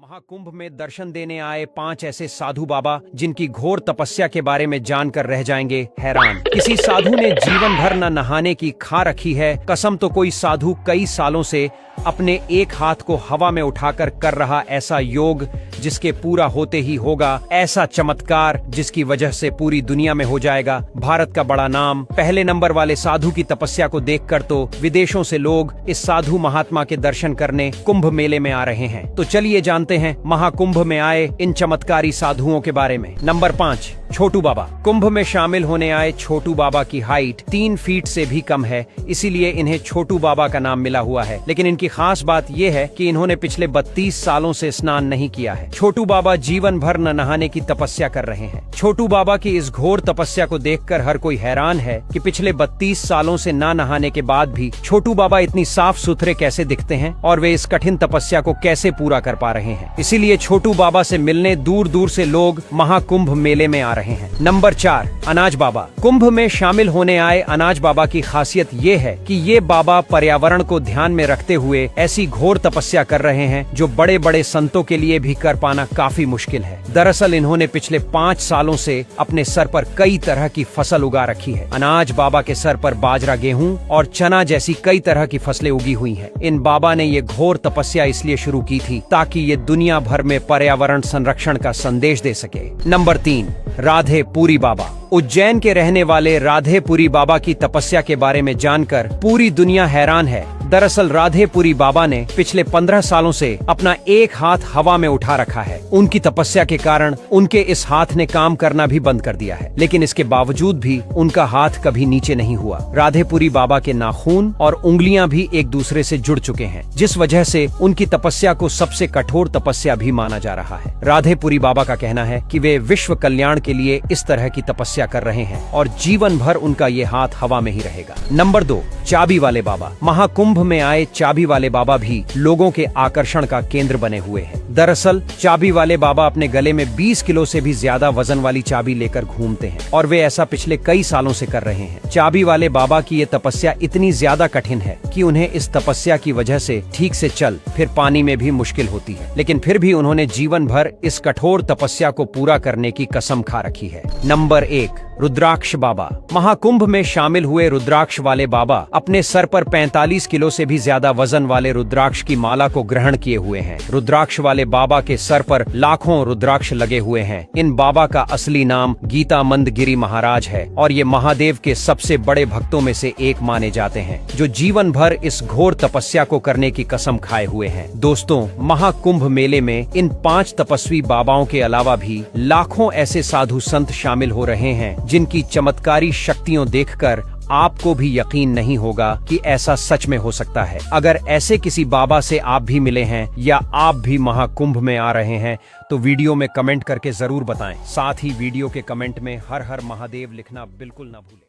महाकुंभ में दर्शन देने आए 5 ऐसे साधु बाबा जिनकी घोर तपस्या के बारे में जानकर रह जाएंगे हैरान। किसी साधु ने जीवन भर न नहाने की खा रखी है कसम, तो कोई साधु कई सालों से अपने एक हाथ को हवा में उठाकर कर रहा ऐसा योग जिसके पूरा होते ही होगा ऐसा चमत्कार जिसकी वजह से पूरी दुनिया में हो जाएगा भारत का बड़ा नाम। पहले नंबर वाले साधु की तपस्या को देखकर तो विदेशों से लोग इस साधु महात्मा के दर्शन करने कुंभ मेले में आ रहे हैं। तो चलिए जानते हैं महाकुंभ में आए इन चमत्कारी साधुओं के बारे में। नंबर 5, छोटू बाबा। कुंभ में शामिल होने आए छोटू बाबा की हाइट 3 फीट से भी कम है, इसीलिए इन्हें छोटू बाबा का नाम मिला हुआ है। लेकिन इनकी खास बात यह है कि इन्होंने पिछले 32 सालों से स्नान नहीं किया है। छोटू बाबा जीवन भर न नहाने की तपस्या कर रहे हैं। छोटू बाबा की इस घोर तपस्या को देखकर हर कोई हैरान है कि पिछले 32 सालों से ना नहाने के बाद भी छोटू बाबा इतनी साफ सुथरे कैसे दिखते हैं और वे इस कठिन तपस्या को कैसे पूरा कर पा रहे हैं। इसीलिए छोटू बाबा से मिलने दूर दूर से लोग महाकुंभ मेले में आ रहे हैं। नंबर 4, अनाज बाबा। कुंभ में शामिल होने आए अनाज बाबा की खासियत ये है कि ये बाबा पर्यावरण को ध्यान में रखते हुए ऐसी घोर तपस्या कर रहे हैं जो बड़े बड़े संतों के लिए भी कर पाना काफी मुश्किल है। दरअसल इन्होंने पिछले 5 सालों से अपने सर पर कई तरह की फसल उगा रखी है। अनाज बाबा के सर पर बाजरा, गेहूं और चना जैसी कई तरह की फसलें उगी हुई हैं। इन बाबा ने ये घोर तपस्या इसलिए शुरू की थी ताकि ये दुनिया भर में पर्यावरण संरक्षण का संदेश दे सके। नंबर 3, राधे पुरी बाबा। उज्जैन के रहने वाले राधे पुरी बाबा की तपस्या के बारे में जानकर पूरी दुनिया हैरान है। दरअसल राधे पुरी बाबा ने पिछले 15 सालों से अपना एक हाथ हवा में उठा रखा है। उनकी तपस्या के कारण उनके इस हाथ ने काम करना भी बंद कर दिया है, लेकिन इसके बावजूद भी उनका हाथ कभी नीचे नहीं हुआ। राधे पुरी बाबा के नाखून और उंगलियां भी एक दूसरे से जुड़ चुके हैं, जिस वजह से उनकी तपस्या को सबसे कठोर तपस्या भी माना जा रहा है। राधे पुरी बाबा का कहना है कि वे विश्व कल्याण के लिए इस तरह की तपस्या कर रहे हैं और जीवन भर उनका ये हाथ हवा में ही रहेगा। नंबर 2, चाबी वाले बाबा। महाकुंभ में आए चाबी वाले बाबा भी लोगों के आकर्षण का केंद्र बने हुए हैं। दरअसल चाबी वाले बाबा अपने गले में 20 किलो से भी ज्यादा वजन वाली चाबी लेकर घूमते हैं और वे ऐसा पिछले कई सालों से कर रहे हैं। चाबी वाले बाबा की ये तपस्या इतनी ज्यादा कठिन है कि उन्हें इस तपस्या की वजह से ठीक से चल फिर पानी में भी मुश्किल होती है, लेकिन फिर भी उन्होंने जीवन भर इस कठोर तपस्या को पूरा करने की कसम खा रखी है। नंबर 1, रुद्राक्ष बाबा। महाकुंभ में शामिल हुए रुद्राक्ष वाले बाबा अपने सर पर 45 किलो से भी ज्यादा वजन वाले रुद्राक्ष की माला को ग्रहण किए हुए हैं। रुद्राक्ष वाले बाबा के सर पर लाखों रुद्राक्ष लगे हुए हैं। इन बाबा का असली नाम गीतामंद गिरी महाराज है और ये महादेव के सबसे बड़े भक्तों में से एक माने जाते हैं, जो जीवन भर इस घोर तपस्या को करने की कसम खाए हुए हैं। दोस्तों, महाकुंभ मेले में इन 5 तपस्वी बाबाओं के अलावा भी लाखों ऐसे साधु संत शामिल हो रहे हैं जिनकी चमत्कारी शक्तियों देखकर आपको भी यकीन नहीं होगा कि ऐसा सच में हो सकता है। अगर ऐसे किसी बाबा से आप भी मिले हैं या आप भी महाकुंभ में आ रहे हैं तो वीडियो में कमेंट करके जरूर बताएं। साथ ही वीडियो के कमेंट में हर हर महादेव लिखना बिल्कुल ना भूलें।